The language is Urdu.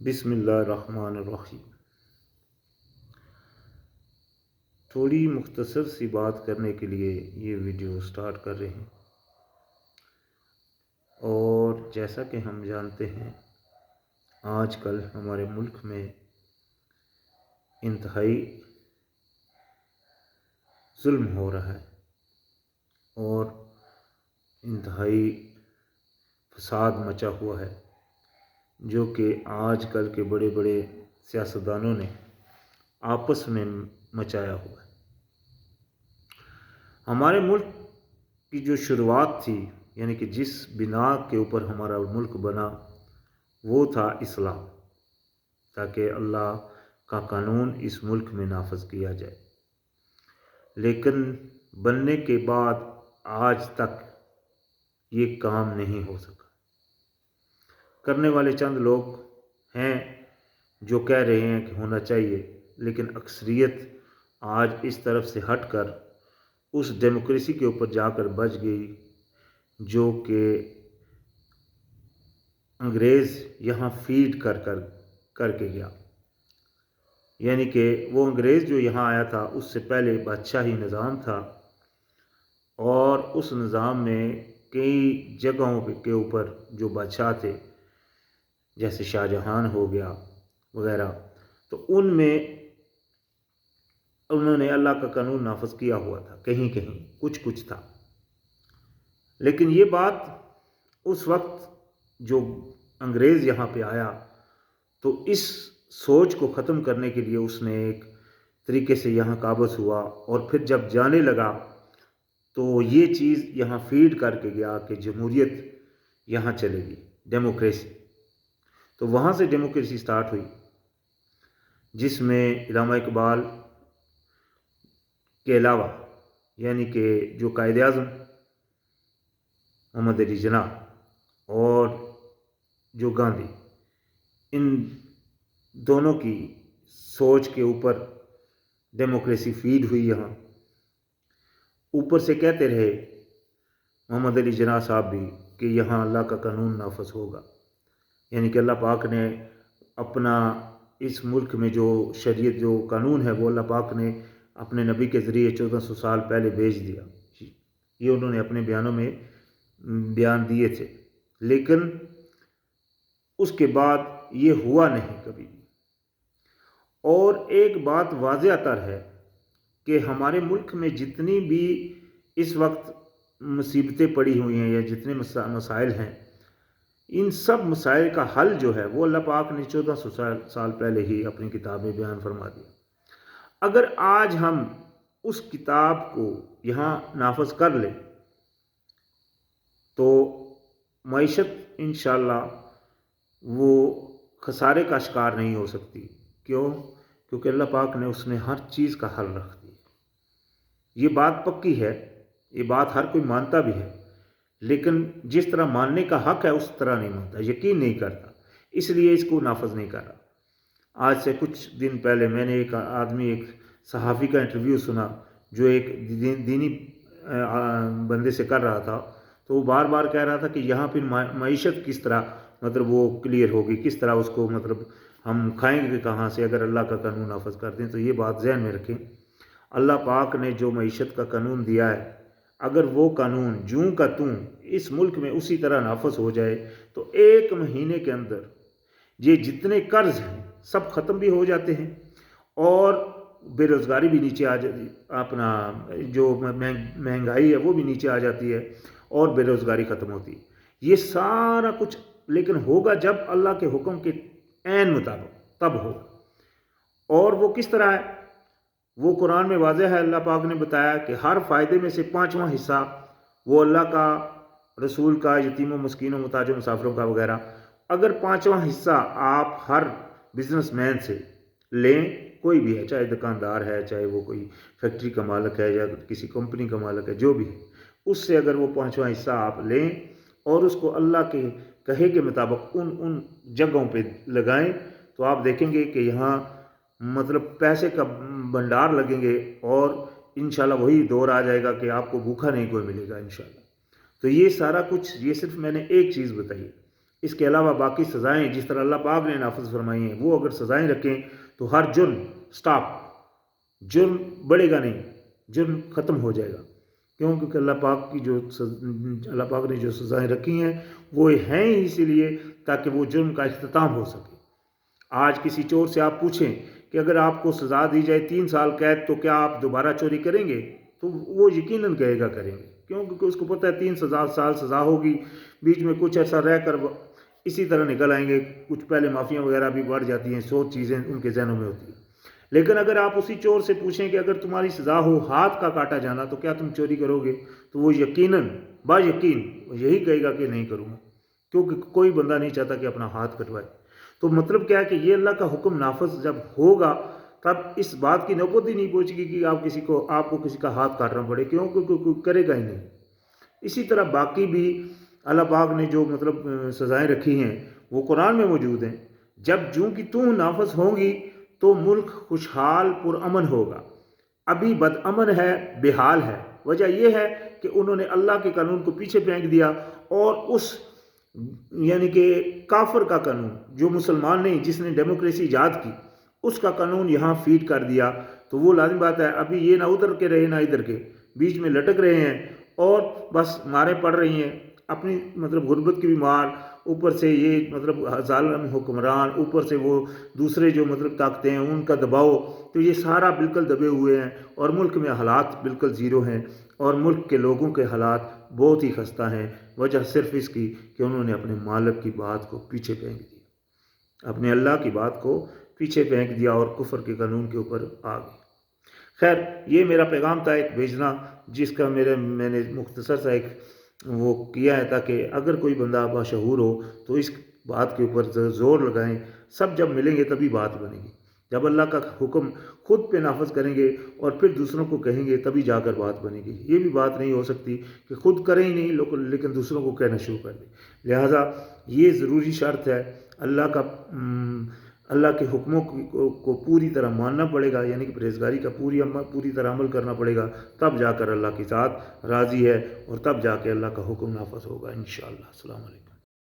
بسم اللہ الرحمن الرحیم۔ تھوڑی مختصر سی بات کرنے کے لیے یہ ویڈیو سٹارٹ کر رہے ہیں، اور جیسا کہ ہم جانتے ہیں آج کل ہمارے ملک میں انتہائی ظلم ہو رہا ہے اور انتہائی فساد مچا ہوا ہے، جو کہ آج کل کے بڑے بڑے سیاستدانوں نے آپس میں مچایا ہوا ہے۔ ہمارے ملک کی جو شروعات تھی، یعنی کہ جس بنا کے اوپر ہمارا ملک بنا، وہ تھا اسلام، تاکہ اللہ کا قانون اس ملک میں نافذ کیا جائے۔ لیکن بننے کے بعد آج تک یہ کام نہیں ہو سکا۔ کرنے والے چند لوگ ہیں جو کہہ رہے ہیں کہ ہونا چاہیے، لیکن اکثریت آج اس طرف سے ہٹ کر اس ڈیموکریسی کے اوپر جا کر بچ گئی جو کہ انگریز یہاں فیڈ کر کے گیا۔ یعنی کہ وہ انگریز جو یہاں آیا تھا اس سے پہلے بادشاہی نظام تھا، اور اس نظام میں کئی جگہوں کے اوپر جو بادشاہ تھے، جیسے شاہ جہان ہو گیا وغیرہ، تو ان میں انہوں نے اللہ کا قانون نافذ کیا ہوا تھا، کہیں کہیں کچھ تھا۔ لیکن یہ بات اس وقت جو انگریز یہاں پہ آیا تو اس سوچ کو ختم کرنے کے لیے اس نے ایک طریقے سے یہاں قابض ہوا، اور پھر جب جانے لگا تو یہ چیز یہاں فیڈ کر کے گیا کہ جمہوریت یہاں چلے گی، ڈیموکریسی۔ تو وہاں سے ڈیموکریسی سٹارٹ ہوئی، جس میں علامہ اقبال کے علاوہ، یعنی کہ جو قائد اعظم محمد علی جناح اور جو گاندھی، ان دونوں کی سوچ کے اوپر ڈیموکریسی فیڈ ہوئی یہاں۔ اوپر سے کہتے رہے محمد علی جناح صاحب بھی کہ یہاں اللہ کا قانون نافذ ہوگا، یعنی کہ اللہ پاک نے اپنا اس ملک میں جو شریعت جو قانون ہے وہ اللہ پاک نے اپنے نبی کے ذریعے 1400 سال پہلے بھیج دیا۔ یہ انہوں نے اپنے بیانوں میں بیان دیے تھے، لیکن اس کے بعد یہ ہوا نہیں کبھی بھی۔ اور ایک بات واضح تر ہے کہ ہمارے ملک میں جتنی بھی اس وقت مصیبتیں پڑی ہوئی ہیں یا جتنے مسائل ہیں، ان سب مسائل کا حل جو ہے وہ اللہ پاک نے 1400 سال پہلے ہی اپنی کتاب میں بیان فرما دیا۔ اگر آج ہم اس کتاب کو یہاں نافذ کر لیں تو معیشت انشاءاللہ وہ خسارے کا شکار نہیں ہو سکتی۔ کیوں؟ کیونکہ اللہ پاک نے اس میں ہر چیز کا حل رکھ دیا۔ یہ بات پکی ہے، یہ بات ہر کوئی مانتا بھی ہے، لیکن جس طرح ماننے کا حق ہے اس طرح نہیں مانتا، یقین نہیں کرتا، اس لیے اس کو نافذ نہیں کر رہا۔ آج سے کچھ دن پہلے میں نے ایک صحافی کا انٹرویو سنا جو ایک دینی بندے سے کر رہا تھا، تو وہ بار بار کہہ رہا تھا کہ یہاں پھر معیشت کس طرح وہ کلیئر ہوگی، کس طرح اس کو ہم کھائیں گے کہاں سے اگر اللہ کا قانون نافذ کر دیں۔ تو یہ بات ذہن میں رکھیں، اللہ پاک نے جو معیشت کا قانون دیا ہے، اگر وہ قانون جوں کا توں اس ملک میں اسی طرح نافذ ہو جائے تو 1 مہینے کے اندر یہ جتنے قرض ہیں سب ختم بھی ہو جاتے ہیں، اور بے روزگاری بھی نیچے آ جاتی، اپنا جو مہنگائی ہے وہ بھی نیچے آ جاتی ہے، اور بے روزگاری ختم ہوتی ہے۔ یہ سارا کچھ لیکن ہوگا جب اللہ کے حکم کے عین مطابق، تب ہوگا۔ اور وہ کس طرح ہے؟ وہ قرآن میں واضح ہے، اللہ پاک نے بتایا کہ ہر فائدے میں سے 5واں حصہ وہ اللہ کا، رسول کا، یتیموں مسکینوں محتاجوں مسافروں کا وغیرہ۔ اگر 5واں حصہ آپ ہر بزنس مین سے لیں، کوئی بھی ہے، چاہے دکاندار ہے، چاہے وہ کوئی فیکٹری کا مالک ہے یا کسی کمپنی کا مالک ہے، جو بھی ہے، اس سے اگر وہ 5واں حصہ آپ لیں اور اس کو اللہ کے کہے کے مطابق ان جگہوں پہ لگائیں، تو آپ دیکھیں گے کہ یہاں پیسے کا بھنڈار لگیں گے، اور انشاءاللہ وہی دور آ جائے گا کہ آپ کو بھوکا نہیں کوئی ملے گا انشاءاللہ۔ تو یہ سارا کچھ، یہ صرف میں نے ایک چیز بتائی ہے، اس کے علاوہ باقی سزائیں جس طرح اللہ پاک نے نافذ فرمائی ہیں وہ اگر سزائیں رکھیں تو ہر جرم سٹاپ، جرم بڑھے گا نہیں، جرم ختم ہو جائے گا، کیونکہ اللہ پاک کی اللہ پاک نے جو سزائیں رکھی ہیں وہ ہیں ہی اسی لیے تاکہ وہ جرم کا اختتام ہو سکے۔ آج کسی چور سے آپ پوچھیں کہ اگر آپ کو سزا دی جائے 3 سال قید تو کیا آپ دوبارہ چوری کریں گے؟ تو وہ یقیناً کہے گا کریں گے، کیونکہ اس کو پتہ ہے 3 سال سزا ہوگی، بیچ میں کچھ عرصہ رہ کر اسی طرح نکل آئیں گے، کچھ پہلے معافیاں وغیرہ بھی بڑھ جاتی ہیں، 100 چیزیں ان کے ذہنوں میں ہوتی ہیں۔ لیکن اگر آپ اسی چور سے پوچھیں کہ اگر تمہاری سزا ہو ہاتھ کا کاٹا جانا تو کیا تم چوری کرو گے؟ تو وہ یقیناً با یقین یہی کہے گا کہ نہیں کروں گا، کیونکہ کوئی بندہ نہیں چاہتا کہ اپنا ہاتھ کٹوائے۔ تو مطلب کیا ہے کہ یہ اللہ کا حکم نافذ جب ہوگا تب اس بات کی نوبت ہی نہیں پہنچے گی کہ آپ کو کسی کا ہاتھ کاٹنا پڑے، کیونکہ کوئی کرے گا ہی نہیں۔ اسی طرح باقی بھی اللہ پاک نے جو سزائیں رکھی ہیں وہ قرآن میں موجود ہیں۔ جب جوں کی توں نافذ ہوں گی تو ملک خوشحال پرامن ہوگا، ابھی بد امن ہے، بے حال ہے۔ وجہ یہ ہے کہ انہوں نے اللہ کے قانون کو پیچھے پھینک دیا اور اس یعنی کہ کافر کا قانون، جو مسلمان نہیں، جس نے ڈیموکریسی ایجاد کی، اس کا قانون یہاں فیڈ کر دیا۔ تو وہ لازم بات ہے ابھی یہ نہ ادھر کے رہے نہ ادھر کے، بیچ میں لٹک رہے ہیں اور بس مارے پڑ رہی ہیں، اپنی غربت کی بھی مار، اوپر سے یہ ظالم حکمران، اوپر سے وہ دوسرے جو طاقتیں ہیں ان کا دباؤ، تو یہ سارا بالکل دبے ہوئے ہیں اور ملک میں حالات بالکل زیرو ہیں اور ملک کے لوگوں کے حالات بہت ہی خستہ ہیں۔ وجہ صرف اس کی کہ انہوں نے اپنے مالک کی بات کو پیچھے پھینک دیا، اپنے اللہ کی بات کو پیچھے پھینک دیا اور کفر کے قانون کے اوپر آ گئے۔ خیر، یہ میرا پیغام تھا ایک بھیجنا، جس کا میں نے مختصر سا ایک وہ کیا ہے تاکہ اگر کوئی بندہ باشعور ہو تو اس بات کے اوپر زور لگائیں۔ سب جب ملیں گے تبھی بات بنے گی، جب اللہ کا حکم خود پہ نافذ کریں گے اور پھر دوسروں کو کہیں گے تبھی جا کر بات بنے گی۔ یہ بھی بات نہیں ہو سکتی کہ خود کریں ہی نہیں لیکن دوسروں کو کہنا شروع کر دیں۔ لہٰذا یہ ضروری شرط ہے، اللہ کے حکموں کو پوری طرح ماننا پڑے گا، یعنی کہ پرہیزگاری کا پوری طرح عمل کرنا پڑے گا، تب جا کر اللہ کی ذات راضی ہے اور تب جا کے اللہ کا حکم نافذ ہوگا انشاءاللہ۔ السلام علیکم۔